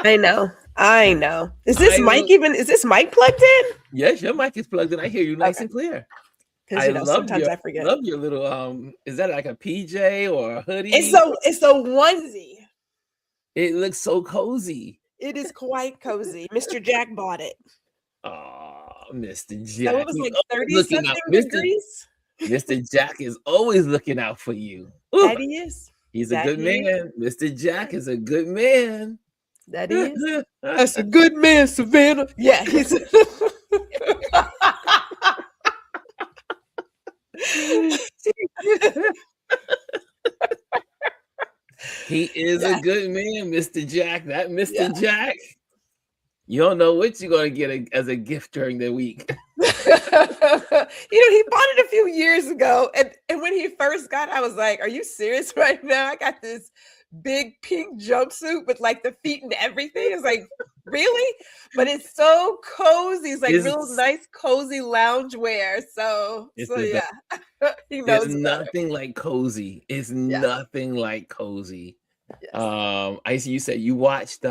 I know. I know. Is this I mic even? Is this mic plugged in? Yes, your mic is plugged in. I hear you nice Okay. and clear. Because I sometimes I forget. love your little is that like a PJ or a It's hoodie? a onesie. It looks so cozy. It is quite cozy. Mr. Jack bought it. Oh, Mr. So it Jack. was He's like always 30 looking something out. degrees. Mr. Jack is always looking out for you. Ooh, That he is. he's a That good he is. man. Mr. Jack is a good man. That he is. That's a good man, Savannah. Yeah, he's He is a yeah, good man, Mr. Jack. That yeah. Mr. Jack. You don't know what you're going to get as a gift during the week. He bought it a few years ago, and when he first got it, I was like, "Are you serious right now? I got this big pink jumpsuit with like the feet and everything." It's like, really? But it's so cozy. It's like real It's, nice, cozy lounge wear. it's So the best. yeah, he There's knows better. nothing like cozy. It's Yeah. nothing like cozy. Yes. I see you said you watched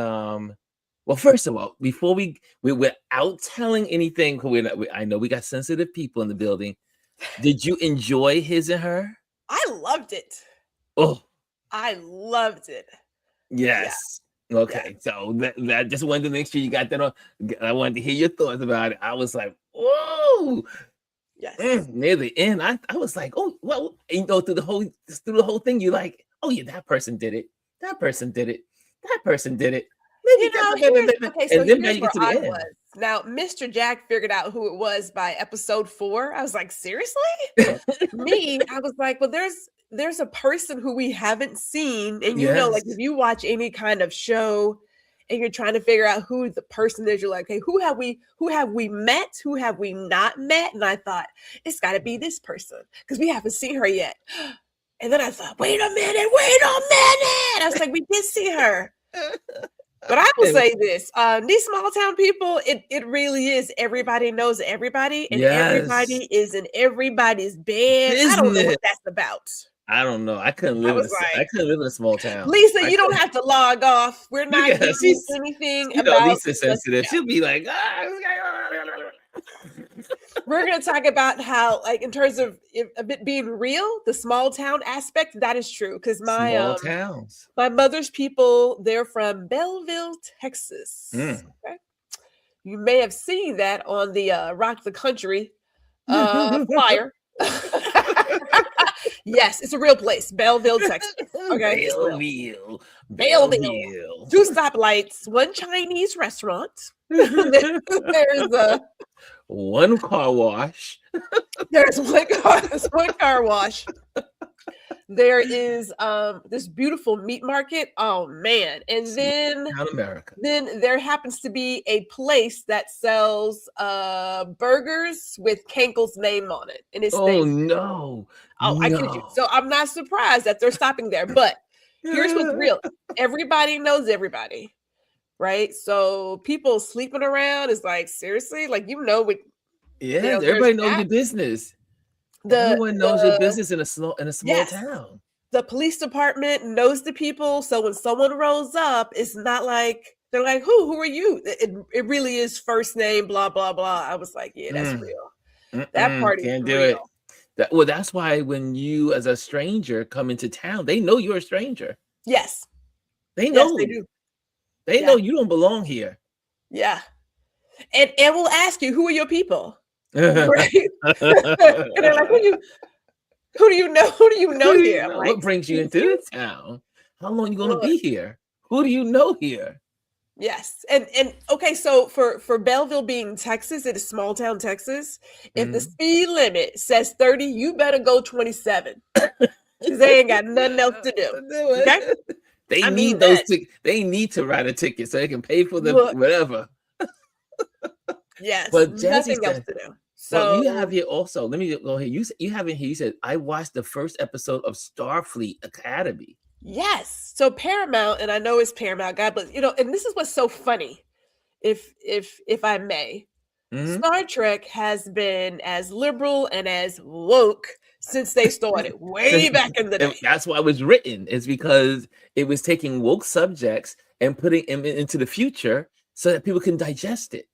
well, first of all, before we without telling anything, 'cause I know we got sensitive people in the building. Did you enjoy His and Her? I loved it. Oh, I loved it. Yeah. yes. Yeah. Okay, so that just wanted to make sure you got that on. I wanted to hear your thoughts about it. I was like, whoa. Yes. Near the end, I was like, oh, well, through the whole thing, you like, oh yeah, that person did it. That person did it. That person did it. And then Here's you where get to I the was. end. Now, Mr. Jack figured out who it was by episode 4. I was like, seriously? Me, I was like, well, there's a person who we haven't seen. And like Yes. if you watch any kind of show and you're trying to figure out who the person is, you're like, hey, who have we met? Who have we not met? And I thought, it's gotta be this person, because we haven't seen her yet. And then I thought, wait a minute. I was like, we did see her. But I will say this: these small town people, it really is. Everybody knows everybody, and Yes. everybody is in everybody's bed. I don't know Business. what that's about. I don't know. I couldn't I live was like, I couldn't live in a small town. Lisa, I you don't couldn't. have to log off. We're not Yeah, hearing anything about. Lisa's sensitive. She'll be like, ah. We're going to talk about how, like, in terms of it being real, the small town aspect, that is true. Because Small towns. my mother's people, they're from Belleville, Texas. Mm. Okay. You may have seen that on the Rock the Country flyer. Yes, it's a real place, Belleville, Texas. Okay, Belleville. 2 stoplights, 1 Chinese restaurant. There's one car wash. There's one car wash. There is this beautiful meat market. Oh man. And then America. Then there happens to be a place that sells burgers with Kenkel's name on it. And it's no. Oh, I kid you. So I'm not surprised that they're stopping there. But here's what's real. Everybody knows everybody. Right? So people sleeping around is like, seriously? Like, what everybody knows your business. Everyone knows your business in a small town. The police department knows the people. So when someone rolls up, it's not like they're like, who are you? It really is first name, blah, blah, blah. I was like, yeah, that's real. That party can't do real. It. That's why when you as a stranger come into town, they know you're a stranger. Yes. They know. Yes, they do. They know you don't belong here. Yeah. And we'll ask you, who are your people? Right? And they're like, who do you know here? Like, what brings you into this town? How long are you going to be here? Who do you know here? Yes. And okay, so for Belleville being Texas, it is small town Texas. If the speed limit says 30, you better go 27. Because they ain't got nothing else to do. Okay? They need those they need to write a ticket so they can pay for the whatever. Yes, but nothing else to do. So you have here also. Let me go here. You have in here. You said I watched the first episode of Starfleet Academy. Yes. So Paramount, and I know it's Paramount. God bless. And this is what's so funny, if I may. Star Trek has been as liberal and as woke since they started way Since- back in the day. that's why it was written. Is because it was taking woke subjects and putting them into the future so that people can digest it.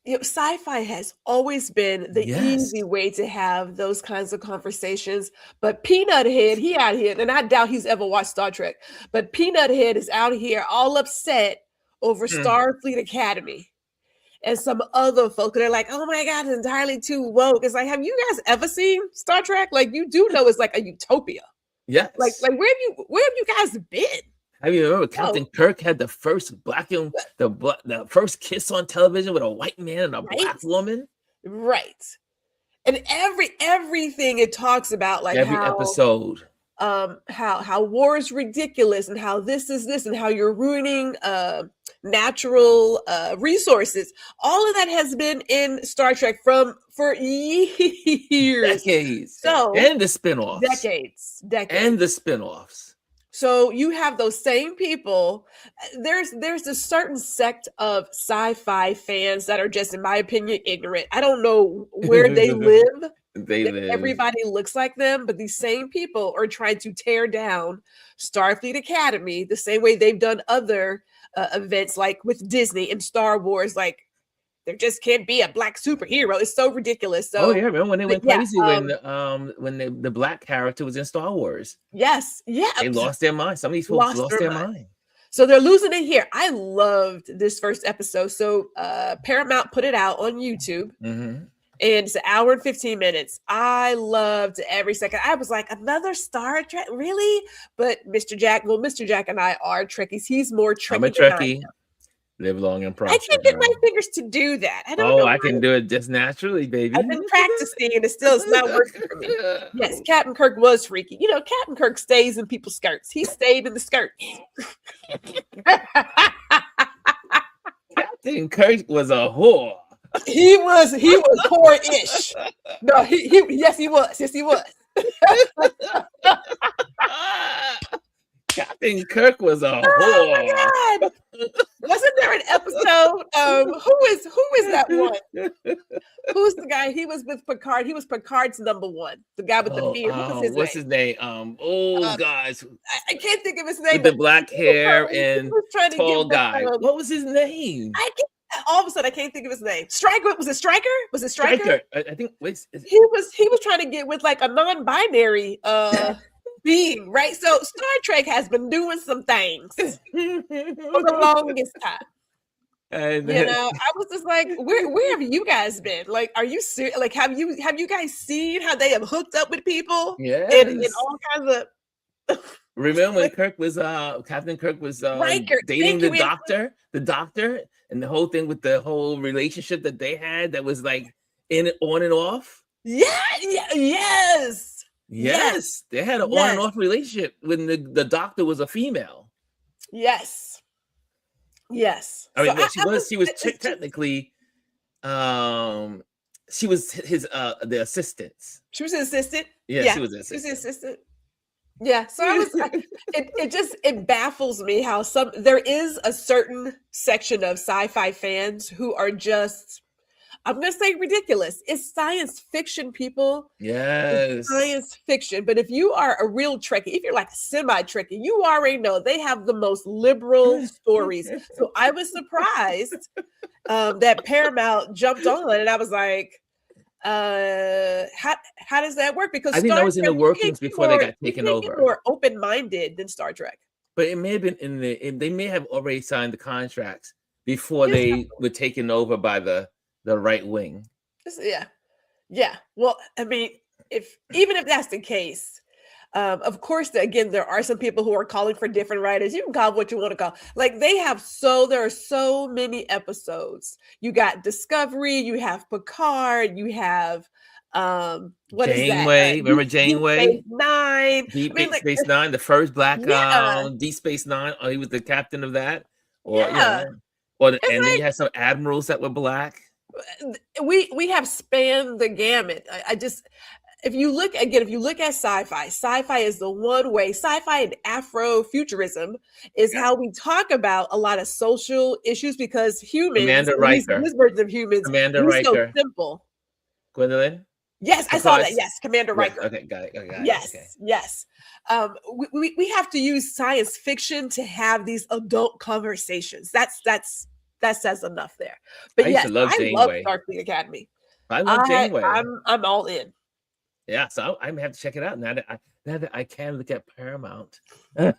Sci-fi has always been the Yes. easy way to have those kinds of conversations. But Peanut Head, he out here, and I doubt he's ever watched Star Trek, but Peanut Head is out here all upset over Starfleet Academy. And some other folk, they're like, oh my God, it's entirely too woke. It's like, have you guys ever seen Star Trek? Like, you do know it's like a utopia. Yes. Like where have you guys been? I mean, remember Captain Kirk had the first the first kiss on television with a white man and a black woman. Right. And everything it talks about, like every episode. How war is ridiculous and how this is this and how you're ruining natural resources. All of that has been in Star Trek for years. Decades. So and the spinoffs. Decades. And the spinoffs. So you have those same people. There's a certain sect of sci-fi fans that are just, in my opinion, ignorant. I don't know where they live. Everybody looks like them, but these same people are trying to tear down Starfleet Academy the same way they've done other events, like with Disney and Star Wars. Like, there just can't be a black superhero. It's so ridiculous. So, remember when they went crazy when the black character was in Star Wars? Yes, yeah, they lost their mind. Some of these folks lost their mind. So they're losing it here. I loved this first episode. So Paramount put it out on YouTube, and it's an hour and 15 minutes. I loved every second. I was like, another Star Trek, really? But Mr. Jack and I are Trekkies. He's more Trekkie. I'm a Trekkie. Live long and prosper. I can't get my fingers to do that. I don't know. I can do it just naturally, baby. I've been practicing and it's not working for me. Yes, Captain Kirk was freaky. You know, Captain Kirk stays in people's skirts. He stayed in the skirts. Captain Kirk was a whore. He was whore-ish. No, yes, he was. Yes, he was. Captain Kirk was a whore. Oh my God. Wasn't there an episode? Who is that one? Who's the guy? He was with Picard. He was Picard's number one. The guy with the beard. What's his name? Guys. I can't think of his name. With the black hair and tall guy. What was his name? All of a sudden, I can't think of his name. Striker? Was it Striker? Was it Striker? I think. He was trying to get with like a non-binary being, right? So Star Trek has been doing some things for the longest time. And I was just like, where have you guys been? Like, are you serious? Like, have you guys seen how they have hooked up with people? Yeah, in all kinds of. Remember when Kirk was Captain Kirk was dating the doctor, and the whole thing with the whole relationship that they had that was like on and off. Yes, they had an on and off relationship when the doctor was a female. Yes. I mean, she was technically, she was his the assistant. She was his assistant. Yeah, she was his assistant. Yeah, so I was. It baffles me how there is a certain section of sci-fi fans who are just, I'm going to say, ridiculous. It's science fiction, people. Yes. It's science fiction. But if you are a real Trekkie, if you're like a semi-Trekkie, you already know they have the most liberal stories. So I was surprised that Paramount jumped on it. And I was like, how does that work? Because I think that was in the workings before they got taken over. More open-minded than Star Trek. But it may have been they may have already signed the contracts before they were taken over by the right wing. Yeah. Well, I mean, even if that's the case, of course, again, there are some people who are calling for different writers. You can call it what you want to call. Like there are so many episodes. You got Discovery, you have Picard, you have what Janeway. Remember Janeway? Deep Space Nine, the first black Deep Space Nine. Oh, he was the captain of that. And then you had some admirals that were black. We have spanned the gamut. If you look at sci-fi is the one way. Sci-fi and Afrofuturism is how we talk about a lot of social issues because humans, his version of humans, Amanda Riker. so simple. Gwendolyn? Yes, I saw that. Picard's. Yes, Commander Yes. Riker. Okay. Got it. I got it. Okay. Yes, yes. We have to use science fiction to have these adult conversations. That says enough there. But I used to yes, love I love Janeway. Starfleet Academy. I love Janeway. I'm all in. Yeah, so I'm gonna have to check it out now that I can look at Paramount. Well,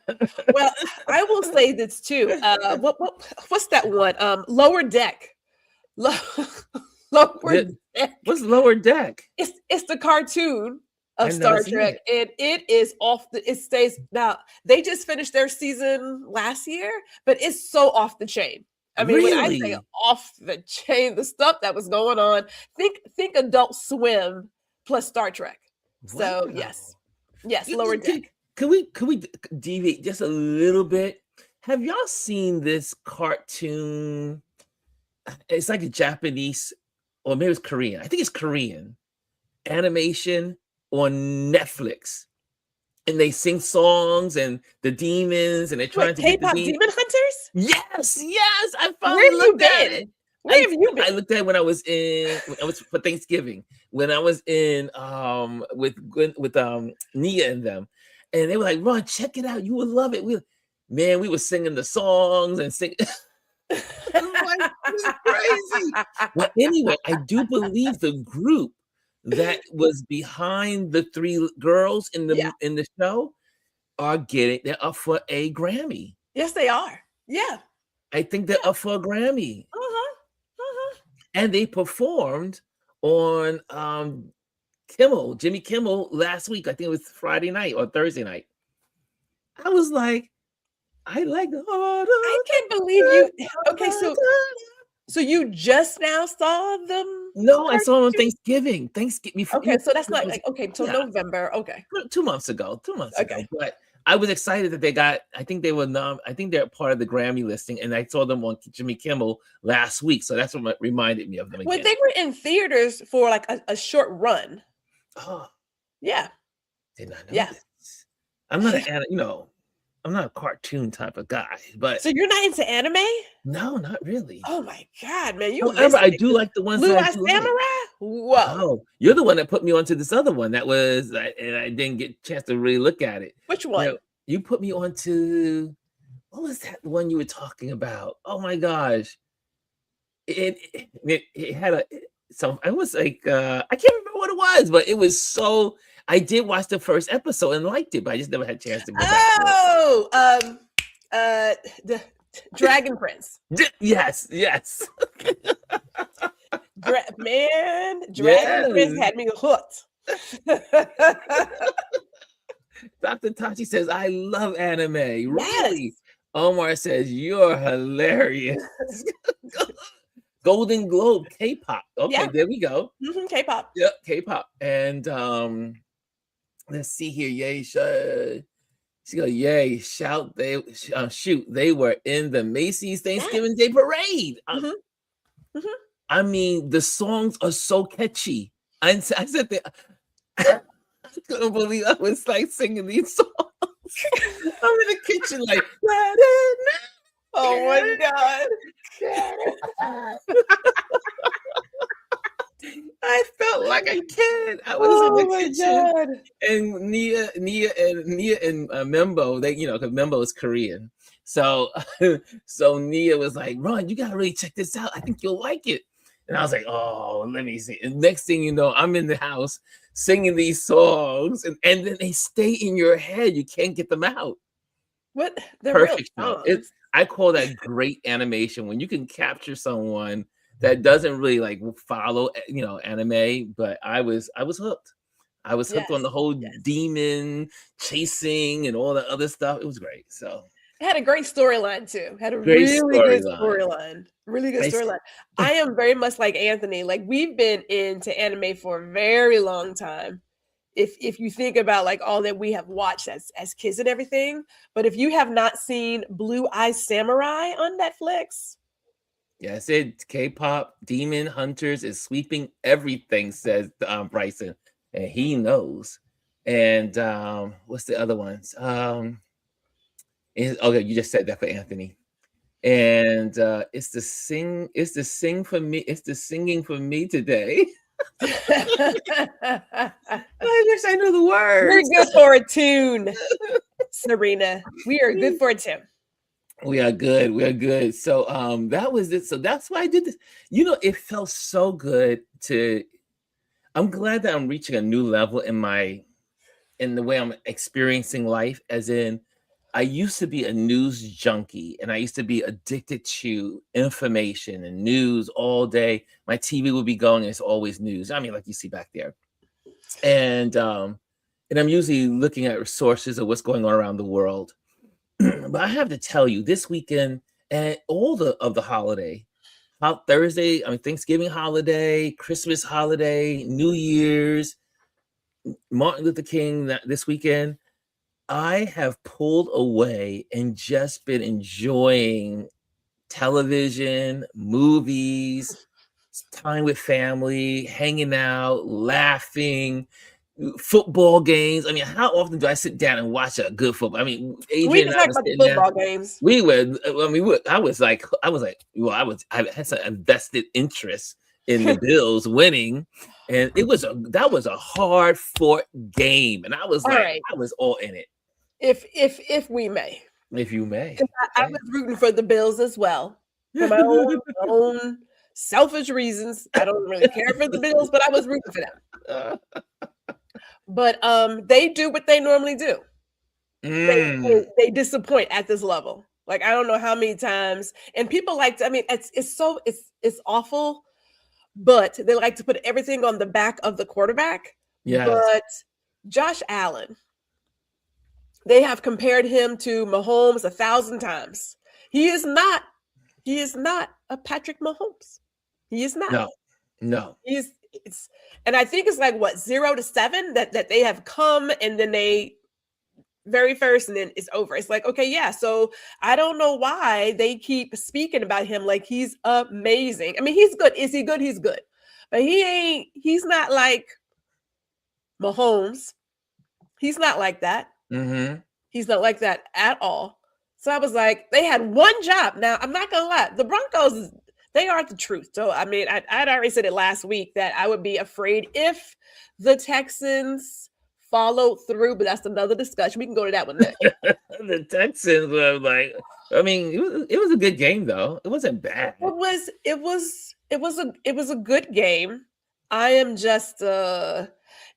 I will say this too. What's that one? Lower Deck. Lo- Lower Deck. What's Lower Deck? It's the cartoon of I've never Star seen Trek, it. and it is off the. It stays now. They just finished their season last year, but it's so off the chain. I mean, when I say Really? off the chain, the stuff that was going on. Think Adult Swim plus Star Trek. So Wow. yes, Lower Deck. Could we deviate just a little bit? Have y'all seen this cartoon? It's like a Japanese, or maybe it's Korean. I think it's Korean animation on Netflix, and they sing songs and the demons, and they're trying Wait, to get the K-pop demon. Demon Hunters? Yes, I Where finally have you looked at it. been? Where have you I been? looked at it when I was for Thanksgiving, when I was in with Nia and them, and they were like, "Ron, check it out, you will love it." We were singing the songs and singing. I'm like, this is crazy. Well, anyway, I do believe the group that was behind the three girls in Yeah. the show they're up for a Grammy. Yes, they are. Yeah. I think they're up for a Grammy. Uh-huh. Uh-huh. And they performed on Jimmy Kimmel last week. I think it was Friday night or Thursday night. I was like, I like the I can't believe you. Okay, so you just now saw them? No, I saw them on cartoon? Thanksgiving. Okay, so that's not like okay, so yeah, November. Okay. 2 months ago. 2 months ago. Okay. But I was excited that they got. I think they were. I think they're part of the Grammy listing, and I saw them on Jimmy Kimmel last week. So that's what reminded me of them Well, again. they were in theaters for like a short run. Oh, Yeah. did not know Yeah. this. I'm not I'm not a cartoon type of guy, but So you're not into anime? no, not really. Oh my god, man, you However, I missing do it. like the ones Blue that I Eye do like. Samurai? Whoa. Oh, you're the one that put me onto this other one that was, and I didn't get a chance to really look at it. Which You one? know, you put me onto, what was that one you were talking about? Oh my gosh. It had I was like, I can't remember what it was, but it was so, I did watch the first episode and liked it, but I just never had a chance to go back to it. Oh, the Dragon Prince. Yes. Dragon Prince Yes. had me hooked. Dr. Tachi says, I love anime. Yes. Really? Omar says, you're hilarious. Golden Globe, K-pop. Okay, Yeah. there we go. K-pop. Yep, K-pop. And let's see here. Yay, she go, yay, shout, shoot. They were in the Macy's Thanksgiving Day Parade. I mean, the songs are so catchy. I said that. I couldn't believe I was like singing these songs. I'm in the kitchen like, oh my god. I felt like a kid. I was in the kitchen, god. and Nia and Membo, they, because Membo is Korean, so so Nia was like, "Ron, you gotta really check this out. I think you'll like it." And I was like, "Oh, let me see." And next thing you know, I'm in the house singing these songs, and then they stay in your head. You can't get them out. What? They're Perfect. real I call that great animation when you can capture someone that doesn't really like follow, anime, but I was hooked. I was hooked on the whole demon chasing and all the other stuff. It was great. So it had a great storyline too. Had a great really good storyline. Really good storyline. I am very much like Anthony. Like, we've been into anime for a very long time. If you think about like all that we have watched as kids and everything, but if you have not seen Blue Eye Samurai on Netflix, yes, K-pop Demon Hunters is sweeping everything, says Bryson, and he knows. And what's the other ones? Okay, you just said that for Anthony. And it's the singing for me today. I wish I knew the We're words. good for a tune, Serena. We are good for a tune. We are good. We are good. So that was it. So that's why I did this. It felt so good to I'm glad that I'm reaching a new level in the way I'm experiencing life, as in I used to be a news junkie and I used to be addicted to information and news all day. My TV would be going and it's always news. I mean, like you see back there. And I'm usually looking at sources of what's going on around the world. But I have to tell you, this weekend and all of the holiday, Thursday, I mean Thanksgiving holiday, Christmas holiday, New Year's, Martin Luther King this weekend, I have pulled away and just been enjoying television, movies, time with family, hanging out, laughing, football games. I mean, how often do I sit down and watch a good football? I mean, We Adrian can and I talk were about the sitting down. football games. I had some invested interest in the Bills winning, and that was a hard fought game, and I was All like, right. I was all in it. If we may. If you may. 'Cause I was rooting for the Bills as well. For my own selfish reasons. I don't really care for the Bills, but I was rooting for them. But they do what they normally do. They disappoint at this level. Like, I don't know how many times, and people like to, I mean, it's awful, but they like to put everything on the back of the quarterback. Yes. But Josh Allen, they have compared him to Mahomes 1,000 times. He is not a Patrick Mahomes. He is not. No. And I think it's like what, 0-7 that they have come, and then they very first, and then it's over. It's like, okay, yeah. So I don't know why they keep speaking about him like he's amazing. I mean, he's good. Is he good? He's good. But he's not like Mahomes. He's not like that. Mm-hmm. He's not like that at all. So I was like, they had one job. Now, I'm not gonna lie, the Broncos, they are the truth. So I mean, I'd already said it last week that I would be afraid if the Texans follow through, but that's another discussion. We can go to that one next. The Texans were like, I mean, it was a good game though. It wasn't bad. It was a good game. I am just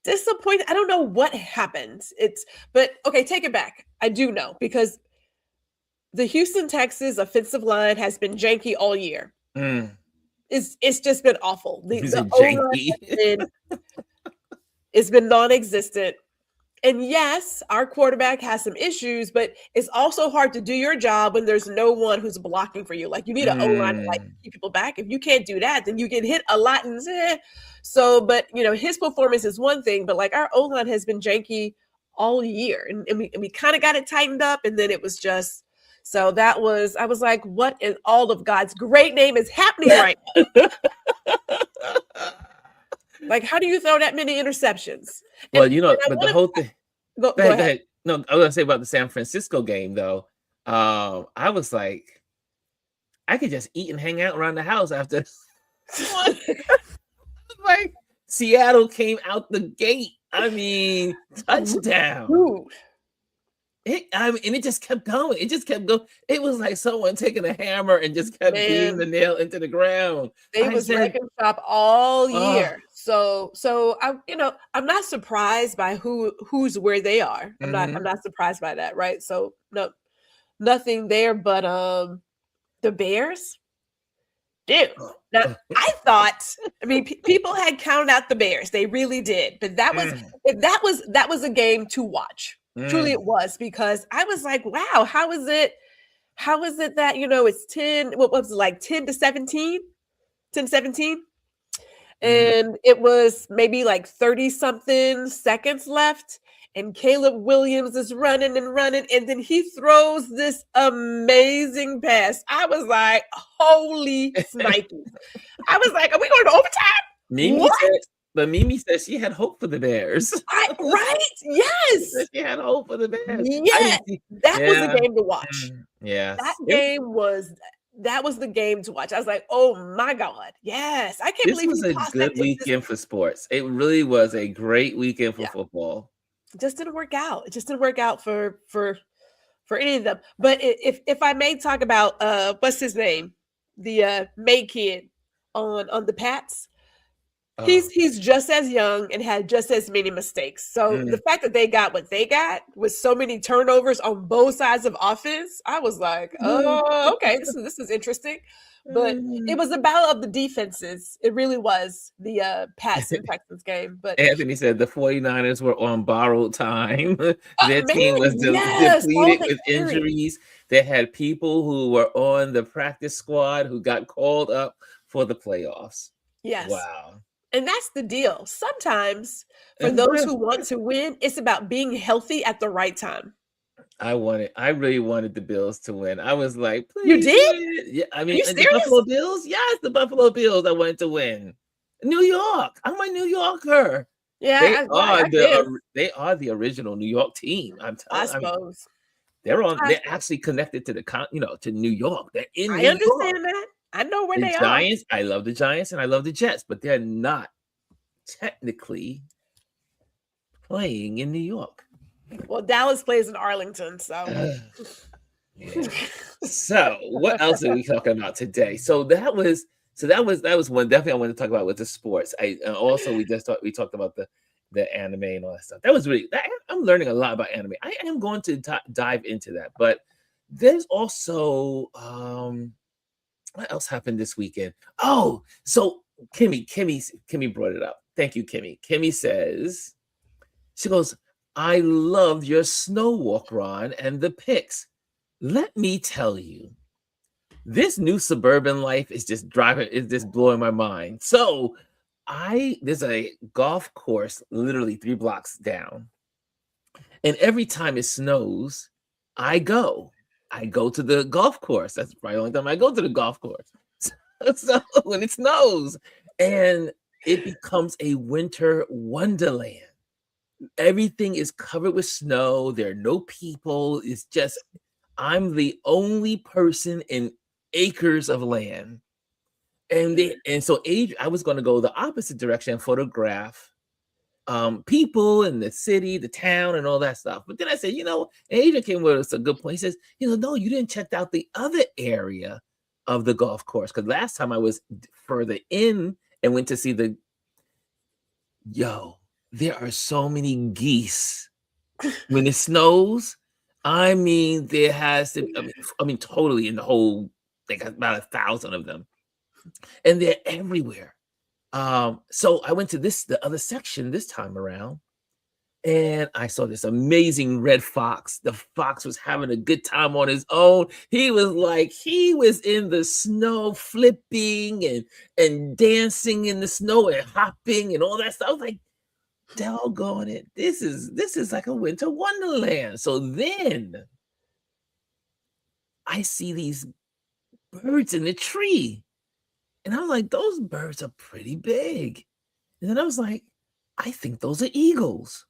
disappointed. I don't know what happened. But okay, take it back. I do know, because the Houston Texans offensive line has been janky all year. It's just been awful. It's been non-existent. And yes, our quarterback has some issues, but it's also hard to do your job when there's no one who's blocking for you. Like, you need an O-line to like keep people back. If you can't do that, then you get hit a lot. And so, but his performance is one thing, but like our O-line has been janky all year, and we kind of got it tightened up, and then it was just. So I was like, what in all of God's great name is happening right now? Like, how do you throw that many interceptions? Well, but the whole thing. Go ahead. No, I was gonna say about the San Francisco game though. I was like, I could just eat and hang out around the house after. Like, Seattle came out the gate. I mean, touchdown. Dude. And it just kept going. It just kept going. It was like someone taking a hammer and just kept beating the nail into the ground. They was wrecking shop all year. So I'm not surprised by who's where they are. I'm not surprised by that, right? So no, nothing there, but the Bears, dude. Now I thought, I mean, people had counted out the Bears. They really did, but that was a game to watch. Truly it was, because I was like, wow, how is it that, it's 10, what was it, like 10-17? 10-17? And it was maybe like 30 something seconds left, and Caleb Williams is running, and then he throws this amazing pass. I was like, holy snipey. I was like, are we going to overtime? Mimi said she had hope for the Bears. Right? Yes. She had hope for the Bears. Yes. That was a game to watch. Yeah. That game was that was the game to watch. I was like, oh my God, yes. I can't This believe was he a tossed that good to just, weekend for sports. It really was a great weekend for yeah, football. just didn't work out. It just didn't work out for any of them. But if I may talk about what's his name? The May kid on the Pats. Oh, He's just as young and had just as many mistakes. So the mm, fact that they got what they got with so many turnovers on both sides of offense, I was like, oh, okay, this is interesting. But it mm. was a battle of the defenses. It really was the Pats and Texans game. But Anthony said the 49ers were on borrowed time. Their man, team was yes, all depleted the with injuries. injuries. They had people who were on the practice squad who got called up for the playoffs. Yes. Wow. And that's the deal. Sometimes for those who want to win, it's about being healthy at the right time. I really wanted the Bills to win. I was like, You please did? win. Yeah, I Are mean, you and the serious? Buffalo Bills? Yes, the Buffalo Bills I wanted to win. New York. I'm a New Yorker. Yeah, right. I get it. They are the original New York team. I I mean, suppose. I they're actually connected to to New York. They're in I New York. understand that. I know where The they are. Giants, I love the Giants and I love the Jets, but they're not technically playing in New York. Well, Dallas plays in Arlington, so Yeah. So what else are we talking about today? That was one definitely I wanted to talk about with the sports. And also we talked about the anime and all that stuff. That was I'm learning a lot about anime. I am going to dive into that, but there's also what else happened this weekend? Oh, so Kimmy brought it up. Thank you, Kimmy. Kimmy says she goes, I loved your snow walk, Ron, and the pics. Let me tell you, this new suburban life is just blowing my mind. So there's a golf course literally 3 blocks down. And every time it snows, I go. I go to the golf course. That's probably the only time I go to the golf course. So when it snows, and it becomes a winter wonderland. Everything is covered with snow. There are no people. It's just I'm the only person in acres of land. And so I was going to go the opposite direction and photograph people in the city, the town, and all that stuff. But then I said, Adrian came with us a good point. He says, no, you didn't check out the other area of the golf course. Because last time I was further in and went to see there are so many geese when it snows. I mean, there has to. Totally in the whole. They got about 1,000 of them, and they're everywhere. So I went to the other section this time around, and I saw this amazing red fox. The fox was having a good time on his own. He was in the snow, flipping and dancing in the snow and hopping and all that stuff. I was like, doggone it, this is like a winter wonderland. So then I see these birds in the tree, and I'm like, those birds are pretty big. And then I was like, I think those are eagles.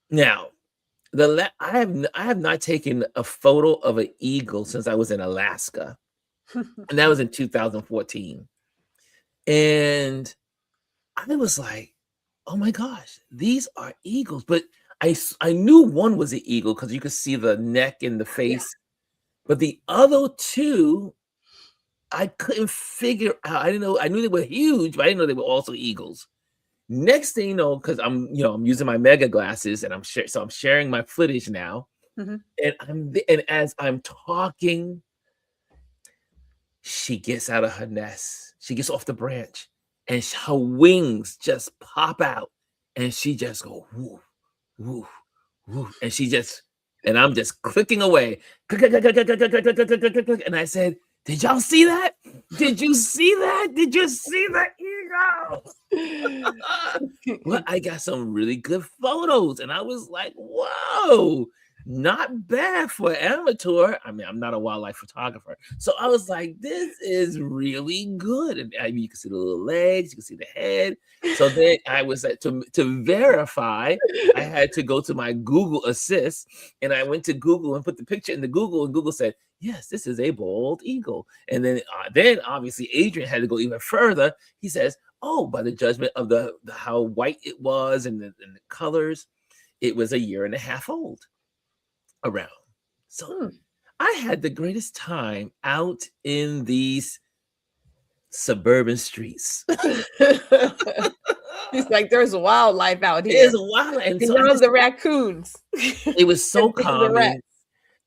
Now, I have not taken a photo of an eagle since I was in Alaska, and that was in 2014. And I was like, oh my gosh, these are eagles. But I knew one was an eagle because you could see the neck and the Yeah. face. But the other two, I couldn't figure out. I didn't know. I knew they were huge, but I didn't know they were also eagles. Next thing you know, because I'm using my mega glasses and I'm sharing my footage now. Mhm. And as I'm talking, she gets out of her nest. She gets off the branch, and her wings just pop out, and she just go woof, woof, woof, and I'm just clicking away. And I said, "Did y'all see that? Did you see that? Did you see that eagle?" Well, I got some really good photos, and I was like, "Whoa, not bad for amateur. I mean, I'm not a wildlife photographer. So I was like, this is really good. And I mean, you can see the little legs, you can see the head. So then I was like, to verify, I had to go to my Google Assist, and I went to Google and put the picture in the Google, and Google said, yes, this is a bald eagle. And then obviously Adrian had to go even further. He says, oh, by the judgment of the how white it was and the colors, it was a year and a half old around. So I had the greatest time out in these suburban streets. He's like, there's wildlife out here. It's wild, and so Beyond the raccoons. it was so And the calming. rats.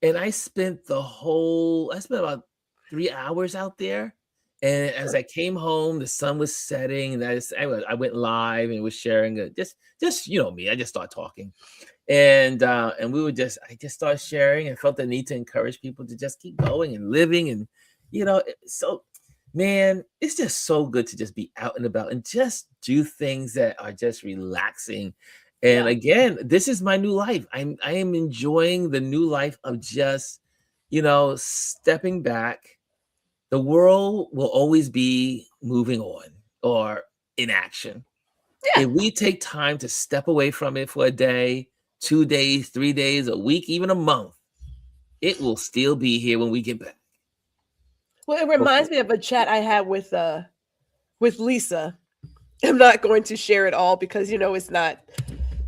And I spent about 3 hours out there. And as I came home, the sun was setting, and I went live and was sharing just you know me. I just started talking, and I just started sharing and felt the need to encourage people to just keep going and living, and so man, it's just so good to just be out and about and just do things that are just relaxing. And again, this is my new life. I am enjoying the new life of just, stepping back. The world will always be moving on or in action. Yeah. If we take time to step away from it for a day, 2 days, 3 days, a week, even a month, it will still be here when we get back. Well, it reminds me of a chat I had with Lisa. I'm not going to share it all because it's not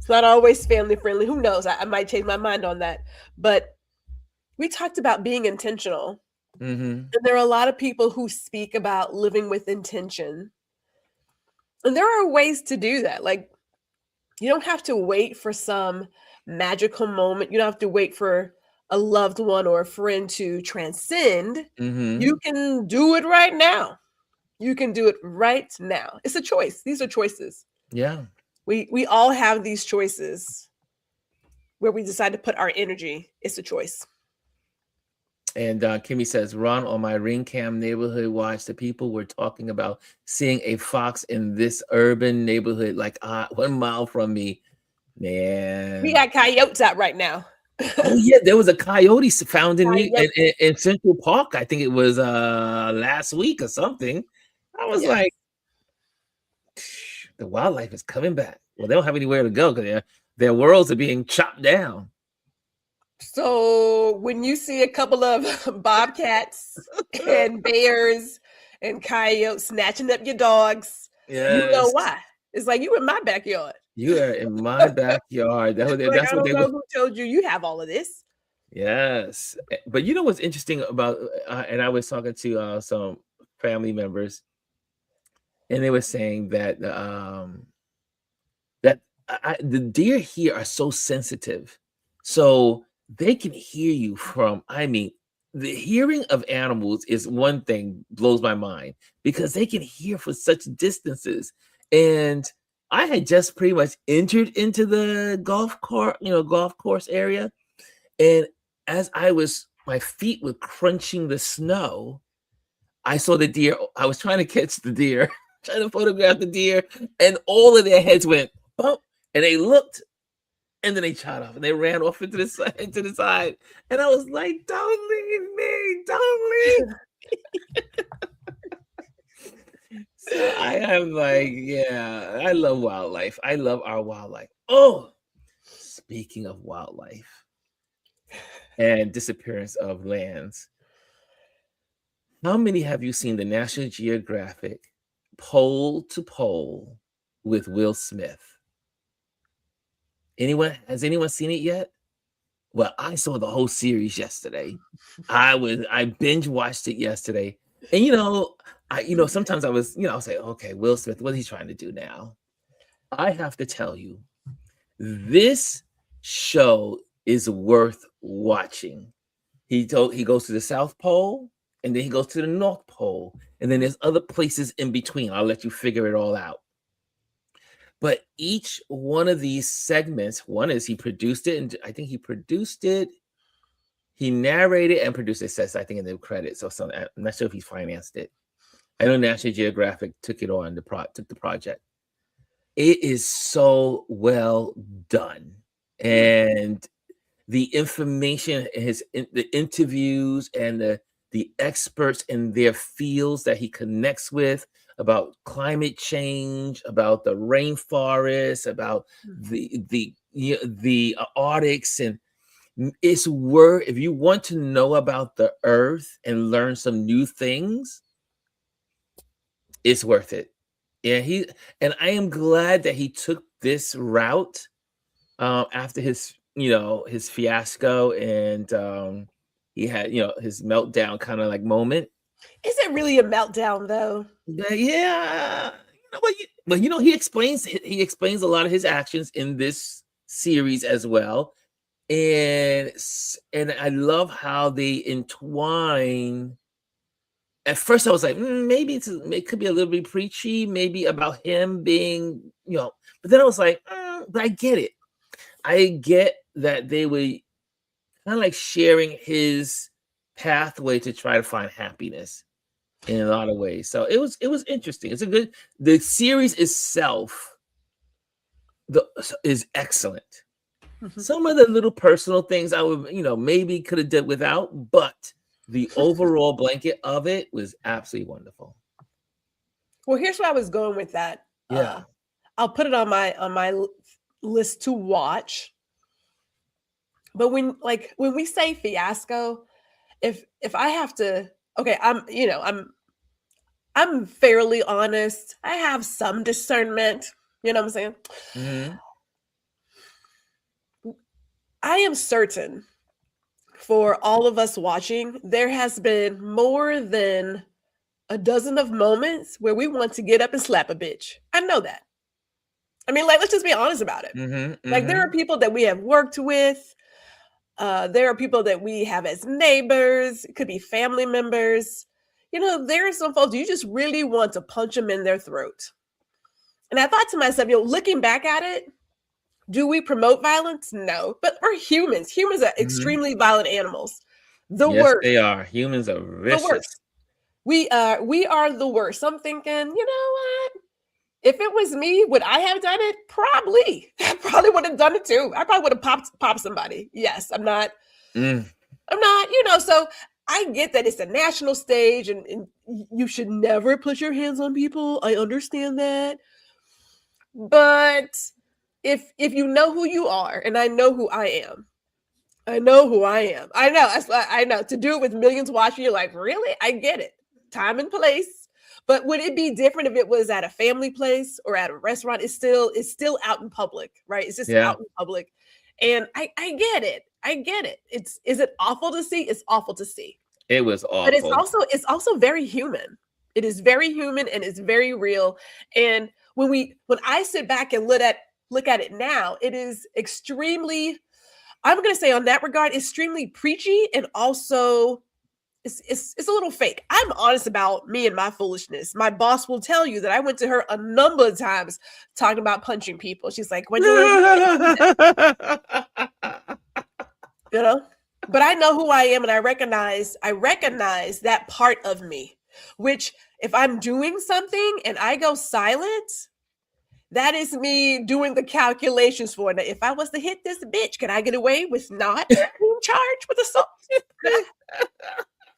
always family friendly. Who knows? I might change my mind on that. But we talked about being intentional. Mm-hmm. And there are a lot of people who speak about living with intention. And there are ways to do that. Like, you don't have to wait for some magical moment. You don't have to wait for a loved one or a friend to transcend. Mm-hmm. You can do it right now. You can do it right now. It's a choice. These are choices. Yeah. We all have these choices where we decide to put our energy. It's a choice. And Kimmy says, Ron, on my ring cam neighborhood watch, the people were talking about seeing a fox in this urban neighborhood, like 1 mile from me. Man. We got coyotes out right now. Oh, yeah. There was a coyote found in Central Park. I think it was last week or something. I was like, the wildlife is coming back. Well, they don't have anywhere to go because their worlds are being chopped down. So when you see a couple of bobcats and bears and coyotes snatching up your dogs, you know why. It's like, you in my backyard. You are in my backyard. That's what they know who told you have all of this. Yes. But you know what's interesting about, and I was talking to some family members, and they were saying that the deer here are so sensitive. So they can hear you the hearing of animals is one thing, blows my mind, because they can hear for such distances. And I had just pretty much entered into the golf course area. And as my feet were crunching the snow, I saw the deer. I was trying to catch the deer, trying to photograph the deer, and all of their heads went bump, and they looked. And then they shot off and they ran off into the side. And I was like, don't leave me. Don't leave. So I am like, yeah, I love wildlife. I love our wildlife. Oh, speaking of wildlife and disappearance of lands, how many have you seen the National Geographic Pole to Pole with Will Smith? Has anyone seen it yet? Well, I saw the whole series yesterday. I binge watched it yesterday. And sometimes I'll say, okay, Will Smith, what is he trying to do now? I have to tell you, this show is worth watching. He goes to the South Pole, and then he goes to the North Pole, and then there's other places in between. I'll let you figure it all out. But each one of these segments, one is he produced it, and I think he produced it, he narrated and produced it, says, I think, in the credits or something. I'm not sure if he financed it. I know National Geographic took it on, took the project. It is so well done. And the information, the interviews, and the experts in their fields that he connects with about climate change, about the rainforest, about the Arctics, and it's worth, if you want to know about the earth and learn some new things, it's worth it. And I am glad that he took this route after his fiasco, and he had his meltdown kind of like moment. Is it really a meltdown though? Yeah, he explains a lot of his actions in this series as well, and I love how they entwine. At first, I was like, maybe it could be a little bit preachy, maybe about him being, but then I was like, but I get it. I get that they were kind of like sharing his pathway to try to find happiness in a lot of ways. So it was interesting. The series itself is excellent. Some of the little personal things I would, maybe could have done without, but the overall blanket of it was absolutely wonderful. Well, here's where I was going with that. Yeah. I'll put it on my list to watch. But when we say fiasco, if I have to, okay, I'm fairly honest. I have some discernment. You know what I'm saying? Mm-hmm. I am certain for all of us watching, there has been more than a dozen of moments where we want to get up and slap a bitch. I know that. I mean, let's just be honest about it. Mm-hmm. Like, there are people that we have worked with. There are people that we have as neighbors. It could be family members. There are some folks you just really want to punch them in their throat. And I thought to myself, looking back at it, do we promote violence? No, but we're humans. Humans are extremely violent animals. Yes, worst. they are. Humans are vicious. The worst. We are the worst. So I'm thinking, you know what? If it was me, would I have done it? Probably. I probably would have done it too. I probably would have popped somebody. Yes, I'm not. I'm not, so I get that it's a national stage and you should never put your hands on people. I understand that. But if you know who you are, and I know who I am, I know who I am. I know. I know. To do it with millions watching, you're like, really? I get it. Time and place. But would it be different if it was at a family place or at a restaurant? It's still out in public, right? It's just out in public. And I get it. I get it. Is it awful to see? It's awful to see. It was awful. But it's also very human. It is very human and it's very real. And when I sit back and look at it now, it is extremely, I'm going to say on that regard, extremely preachy, and also it's a little fake. I'm honest about me and my foolishness. My boss will tell you that I went to her a number of times talking about punching people. She's like, when but I know who I am, and I recognize that part of me, which if I'm doing something and I go silent, that is me doing the calculations for it. If I was to hit this bitch, can I get away with not being charged with assault?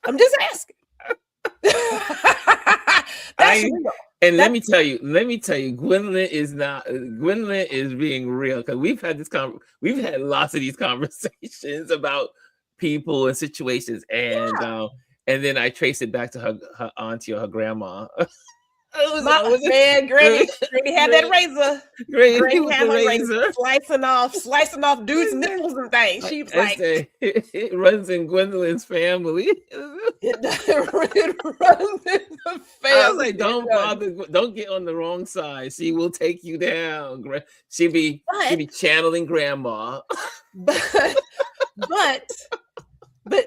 I'm just asking. That's real. And let me tell you, Gwendolyn is being real, because we've had lots of these conversations about people and situations, and then I trace it back to her auntie or her grandma. Granny had that razor. Granny had her razor slicing off dudes' nipples and things. She was like, it runs in Gwendolyn's family. It runs in the family. I was like, don't bother, don't get on the wrong side. She will take you down. She'll be channeling grandma. But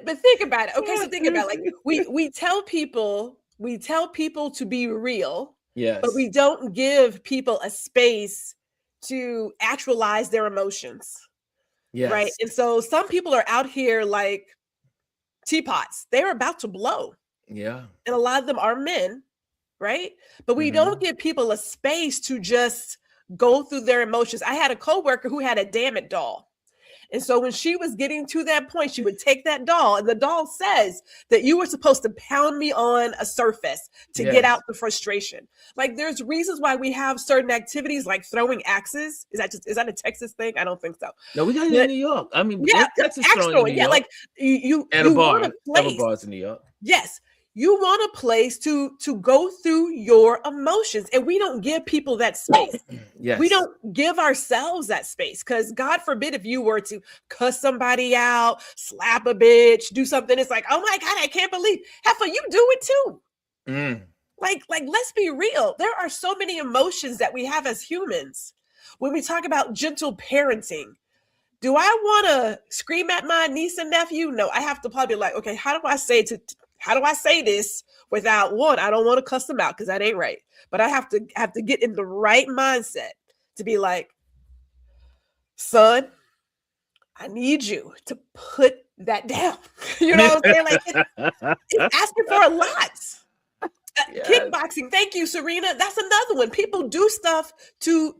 think about it. Okay, so think about it. Like we tell people to be real, yes, but we don't give people a space to actualize their emotions. Yes. Right. And so some people are out here like teapots. They're about to blow. Yeah. And a lot of them are men, right? But we don't give people a space to just go through their emotions. I had a coworker who had a damn it doll. And so when she was getting to that point, she would take that doll, and the doll says that you were supposed to pound me on a surface to get out the frustration. Like, there's reasons why we have certain activities like throwing axes. Is that a Texas thing? I don't think so. No, we got it in New York. I mean, Yeah, Texas axe throwing in throwing. New Yeah, York. like you At a want bar. a place. Bars in New York. Yes. You want a place to go through your emotions, and we don't give people that space. Yes. We don't give ourselves that space, because God forbid if you were to cuss somebody out, slap a bitch, do something, it's like, oh my God, I can't believe. Heifer, you do it too. Like, let's be real. There are so many emotions that we have as humans. When we talk about gentle parenting, do I want to scream at my niece and nephew? No, I have to probably be like, okay, how do I say this without, one, I don't want to cuss them out because that ain't right. But I have to get in the right mindset to be like, son, I need you to put that down. You know what I'm saying? Like, it's asking for a lot. Yes. Kickboxing. Thank you, Serena. That's another one. People do stuff to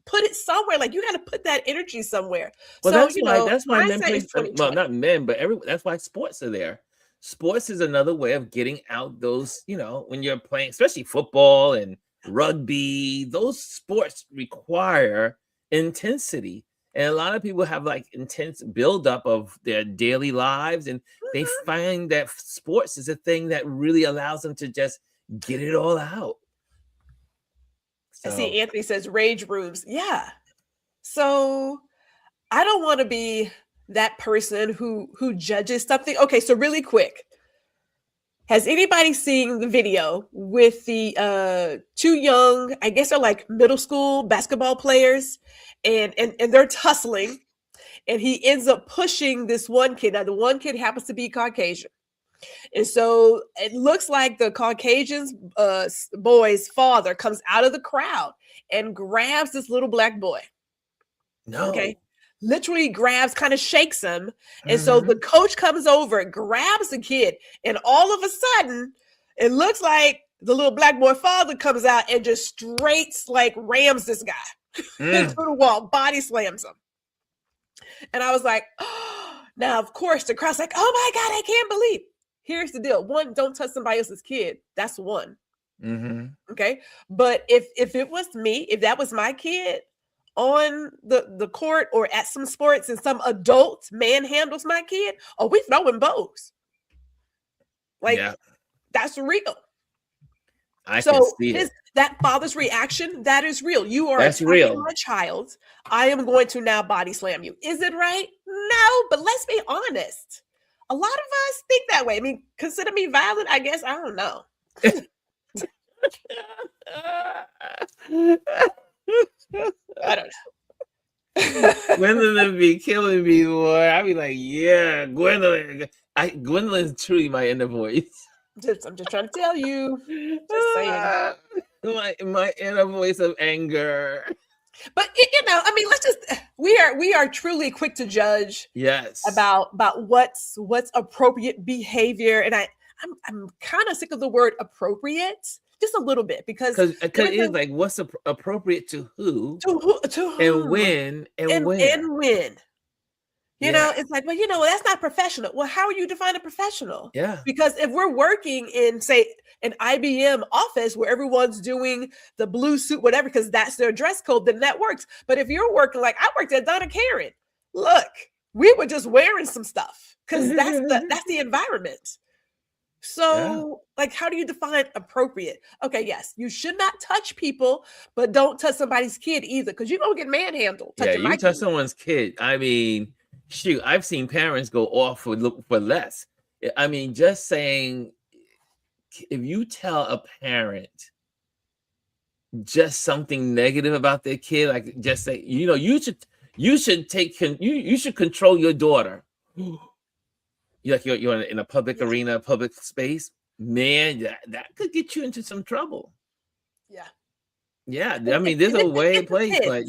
put it somewhere. Like, you got to put that energy somewhere. Well, so, that's why men play. Well, not men, but that's why sports are there. Sports is another way of getting out those, when you're playing, especially football and rugby, those sports require intensity. And a lot of people have like intense buildup of their daily lives. And they find that sports is a thing that really allows them to just get it all out. So. I see Anthony says rage rooms. Yeah. So I don't want to be that person who judges something. Okay, so really quick. Has anybody seen the video with the two young, I guess they're like middle school basketball players, and they're tussling, and he ends up pushing this one kid. Now, the one kid happens to be Caucasian. And so it looks like the Caucasian boy's father comes out of the crowd and grabs this little black boy. No. Okay. Literally grabs, kind of shakes him. And so the coach comes over, grabs the kid, and all of a sudden, it looks like the little black boy father comes out and just straight like rams this guy into the wall, body slams him. And I was like, oh. Now, of course, the crowd's like, oh my God, I can't believe. Here's the deal. One, don't touch somebody else's kid. That's one. Okay. But if it was me, if that was my kid on the court or at some sports and some adult manhandles my kid, we throwing bows. Like, that's real. I can see it. That father's reaction, that is real. You are attacking real. My child. I am going to now body slam you. Is it right? No, but let's be honest. A lot of us think that way. I mean, consider me violent, I guess. I don't know. I don't know. Gwendolyn be killing me, boy. I be like, yeah, Gwendolyn. Gwendolyn's truly my inner voice. I'm just trying to tell you. Just saying. My inner voice of anger. But I mean, let's just we are truly quick to judge. Yes. About what's appropriate behavior, and I'm kind of sick of the word appropriate, just a little bit, because it's like, what's appropriate to who, to who, and when, and when. You know, it's like, well, that's not professional. Well, how are you defining professional? Yeah. Because if we're working in, say, an IBM office where everyone's doing the blue suit, whatever, because that's their dress code, then that works. But if you're working, like I worked at Donna Karan, look, we were just wearing some stuff because that's the environment. So, like, how do you define appropriate? Okay, yes, you should not touch people, but don't touch somebody's kid either, because you're going to get manhandled. You touch someone's kid. I mean, shoot, I've seen parents go off for less. I mean, just saying, if you tell a parent just something negative about their kid, like just say, you should control your daughter. You're in a public arena, public space, man, that could get you into some trouble. Yeah. I mean, there's a way in place, but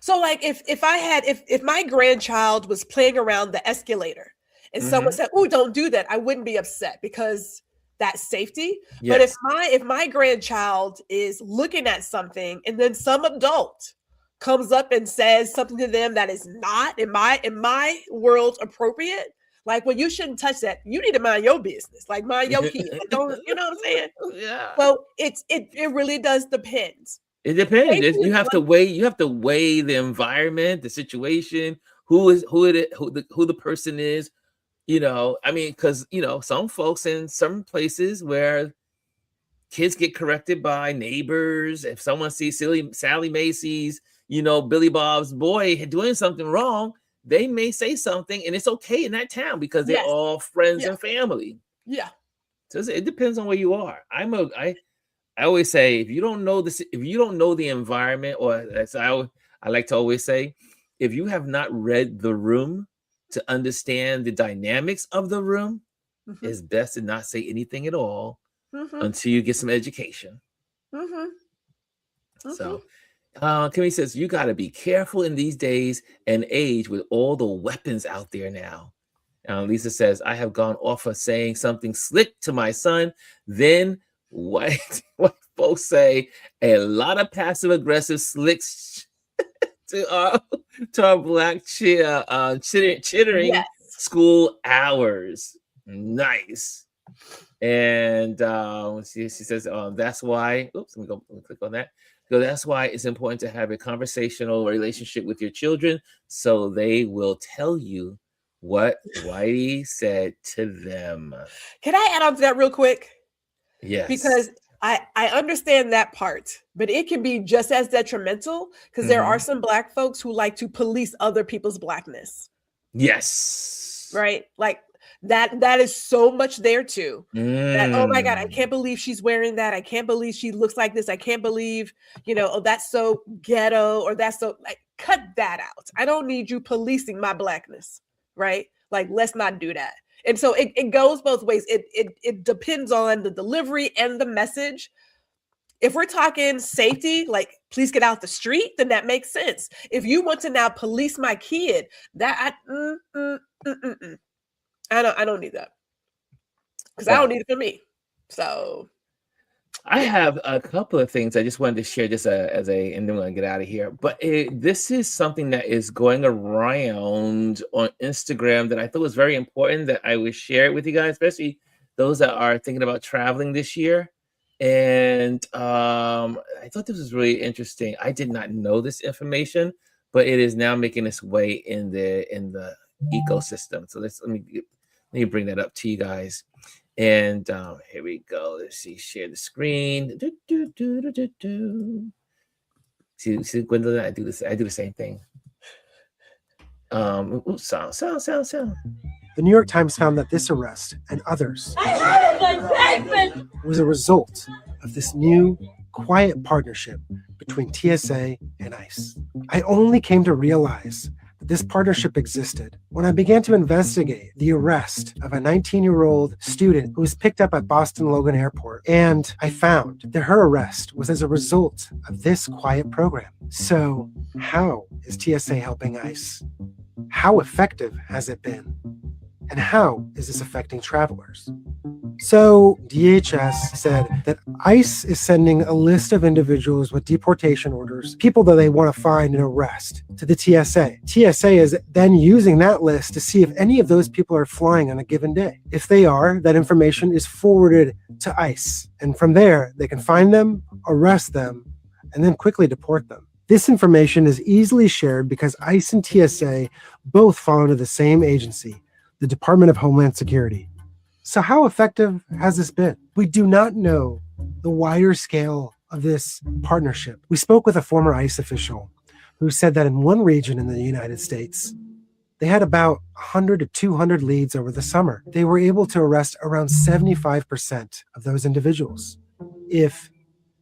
So, like, if my grandchild was playing around the escalator and someone said, "Oh, don't do that," I wouldn't be upset because that's safety. Yes. But if my grandchild is looking at something and then some adult comes up and says something to them that is not in my world appropriate, like, well, you shouldn't touch that. You need to mind your business. Like, mind your kid. Like, don't, you know what I'm saying? Yeah. Well, it really does depend. It depends. Safety You is have to one. weigh. You have to weigh the environment, the situation, who the person is. You know, I mean, because some folks in some places where kids get corrected by neighbors. If someone sees silly Sally Macy's, Billy Bob's boy doing something wrong, they may say something, and it's okay in that town because they're Yes. all friends Yeah. and family. Yeah. So it depends on where you are. I always say, if you don't know the environment, or as I like to always say, if you have not read the room to understand the dynamics of the room, Mhm. it's best to not say anything at all Mhm. until you get some education. Mhm. So, Kimmy says, you got to be careful in these days and age with all the weapons out there now. Lisa says, I have gone off of saying something slick to my son. Then white folks say a lot of passive aggressive slicks to our black chittering Yes. school hours. Nice. And she says, that's why, oops, let me click on that. So that's why it's important to have a conversational relationship with your children so they will tell you what Whitey said to them. Can I add on to that real quick? Yes. Because I understand that part, but it can be just as detrimental because there are some Black folks who like to police other people's Blackness. Yes. Right? Like that is so much there too. That, oh my God, I Mm. can't believe she's wearing that. I can't believe she looks like this. I can't believe, oh, that's so ghetto, or that's so, like, cut that out. I don't need you policing my Blackness, right? Like, let's not do that. And so it goes both ways. It depends on the delivery and the message. If we're talking safety, like, please get out the street, then that makes sense. If you want to now police my kid, that I don't need that, because I don't need it for me. So I have a couple of things I just wanted to share, just and then we're gonna get out of here. But this is something that is going around on Instagram that I thought was very important that I would share it with you guys, especially those that are thinking about traveling this year. And I thought this was really interesting. I did not know this information, but it is now making its way in the ecosystem. So let me bring that up to you guys. And here we go. Let's see. Share the screen. See, Gwendolyn, I do this. I do the same thing. Sound. The New York Times found that this arrest and others was a result of this new, quiet partnership between TSA and ICE. I only came to realize that this partnership existed when I began to investigate the arrest of a 19-year-old student who was picked up at Boston Logan Airport. And I found that her arrest was as a result of this quiet program. So how is TSA helping ICE? How effective has it been? And how is this affecting travelers? So DHS said that ICE is sending a list of individuals with deportation orders, people that they want to find and arrest, to the TSA. TSA is then using that list to see if any of those people are flying on a given day. If they are, that information is forwarded to ICE. And from there, they can find them, arrest them, and then quickly deport them. This information is easily shared because ICE and TSA both fall under the same agency, the Department of Homeland Security. So how effective has this been? We do not know the wider scale of this partnership. We spoke with a former ICE official who said that in one region in the United States, they had about 100 to 200 leads over the summer. They were able to arrest around 75% of those individuals. If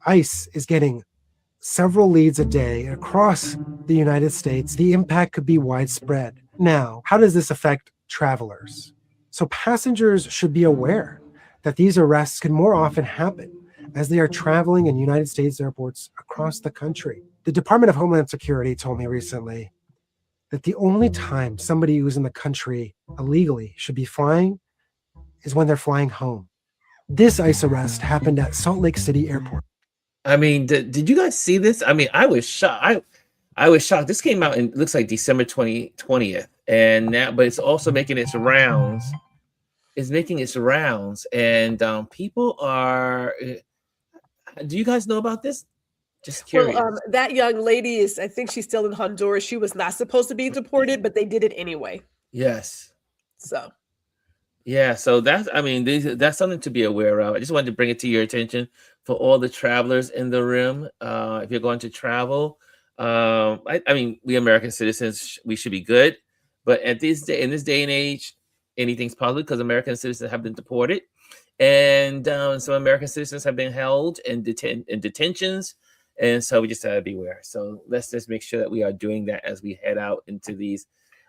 ICE is getting several leads a day across the United States, the impact could be widespread. Now, how does this affect travelers? So passengers should be aware that these arrests can more often happen as they are traveling in United States airports across the country. The Department of Homeland Security told me recently that the only time somebody who's in the country illegally should be flying is when they're flying home. This ICE arrest happened at Salt Lake City Airport. I mean, did you guys see this? I mean, I was shocked. I was shocked. This came out in looks like December 20th, and now, but it's also making its rounds. It's making its rounds, and people are. Do you guys know about this? Just curious. Well, that young lady is, I think she's still in Honduras. She was not supposed to be deported, but they did it anyway. Yes. So, Yeah. So that's, I mean, that's something to be aware of. I just wanted to bring it to your attention for all the travelers in the room. If you're going to travel, I mean, we American citizens, we should be good, but in this day and age, anything's possible because American citizens have been deported, and some American citizens have been held in detentions, and so we just have to beware. So let's just make sure that we are doing that as we head out into these,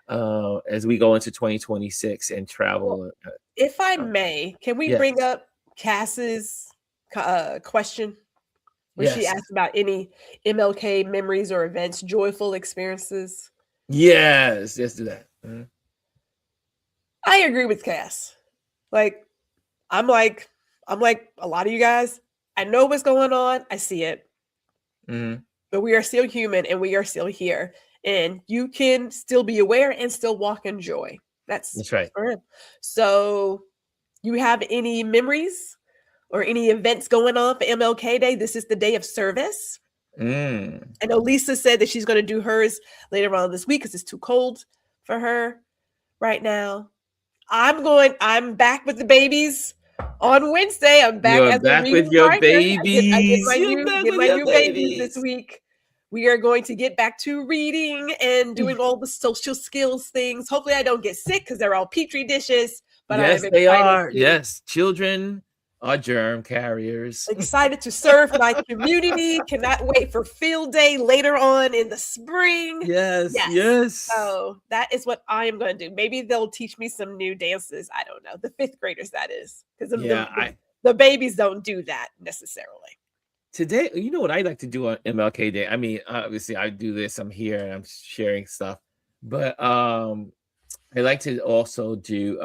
as we go into 2026 and travel. if I may, can we Yes. bring up Cass's question? Where she Yes. asked about any MLK memories or events, joyful experiences. Yes, let's do that. Mhm. I agree with Cass. Like, I'm like a lot of you guys. I know what's going on. I see it. Mhm. But we are still human and we are still here. And you can still be aware and still walk in joy. That's right. for him. So, you have any memories or any events going on for MLK Day? This is the day of service. Mm. I know Lisa said that she's going to do hers later on this week because it's too cold for her right now. I'm back with the babies on Wednesday. I'm back You're as a back reading with your partner. I get babies. my You're back get with my your new babies this babies. week. We are going to get back to reading and doing all the social skills things. Hopefully, I don't get sick because they're all petri dishes. But Yes, I'm they excited are. to Yes, children are germ carriers. excited to serve my community. Cannot wait for field day later on in the spring. Yes, yes. So that is what I am going to do. Maybe they'll teach me some new dances. I don't know. The fifth graders, that is, because Yeah, the babies don't do that necessarily. today, you know what I like to do on MLK Day? I mean, obviously I do this, I'm here and I'm sharing stuff, but I like to also do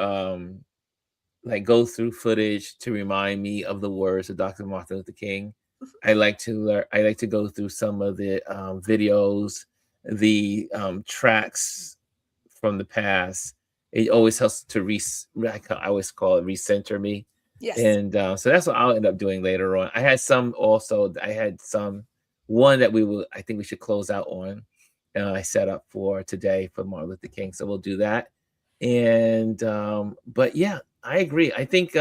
like go through footage to remind me of the words of Dr. Martin Luther King. I like to learn, I like to go through some of the videos, the tracks from the past. It always helps to I always call it recenter me. Yes. And so that's what I'll end up doing later on. I had some one that I think we should close out on. I set up for today for Martin Luther King. So we'll do that. And but yeah, I agree. I think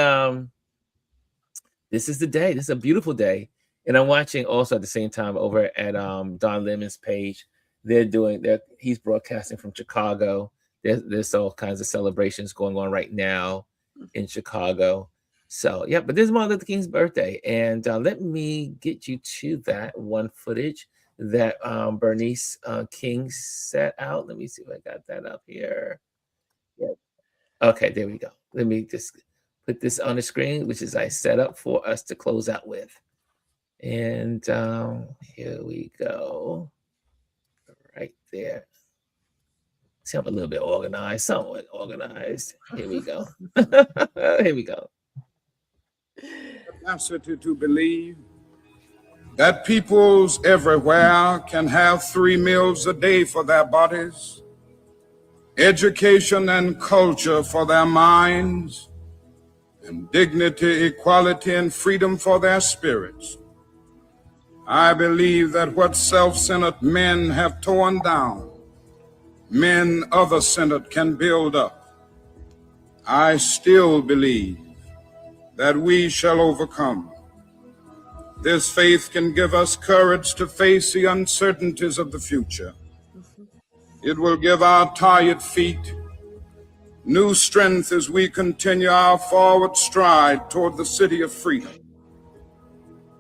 this is the day. This is a beautiful day. And I'm watching also at the same time over at Don Lemon's page. He's broadcasting from Chicago. There's all kinds of celebrations going on right now in Chicago. So yeah, but this is Martin Luther King's birthday. And let me get you to that one footage that Bernice King set out. Let me see if I got that up here. Yep. Okay, there we go. Let me just put this on the screen, which is I set up for us to close out with. And here we go. Right there. See, I'm a little bit organized, somewhat organized. Here we go. Here we go. Capacity to believe that peoples everywhere can have 3 meals a day for their bodies, education and culture for their minds, and dignity, equality, and freedom for their spirits. I believe that what self-centered men have torn down, men other-centered can build up. I still believe that we shall overcome. This faith can give us courage to face the uncertainties of the future. It will give our tired feet new strength as we continue our forward stride toward the city of freedom.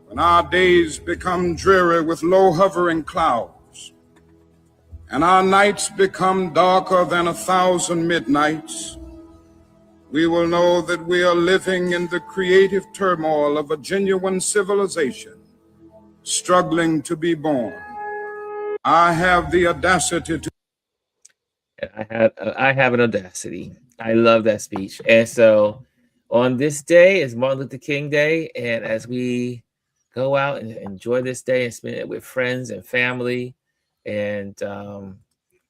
When our days become dreary with low hovering clouds, and our nights become darker than 1,000 midnights, we will know that we are living in the creative turmoil of a genuine civilization, struggling to be born. I have the audacity to. I have an audacity. I love that speech. And so on this day is Martin Luther King Day. And as we go out and enjoy this day and spend it with friends and family, And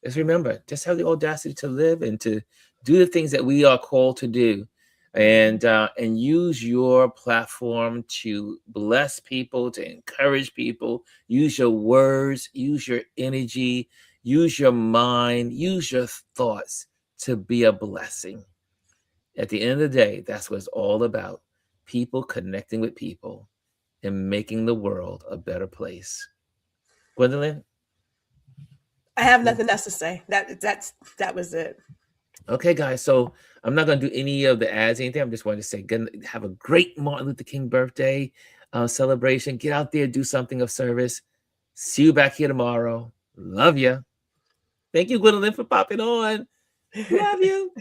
just remember, just have the audacity to live and to do the things that we are called to do, and use your platform to bless people, to encourage people. Use your words, use your energy, use your mind, use your thoughts to be a blessing. At the end of the day, that's what it's all about. People connecting with people and making the world a better place. Gwendolyn? I have nothing else to say. That was it. Okay, guys. So I'm not going to do any of the ads, anything. I'm just wanting to say, have a great Martin Luther King birthday celebration. Get out there, do something of service. See you back here tomorrow. Love you. Thank you, Gwendolyn, for popping on. Love you.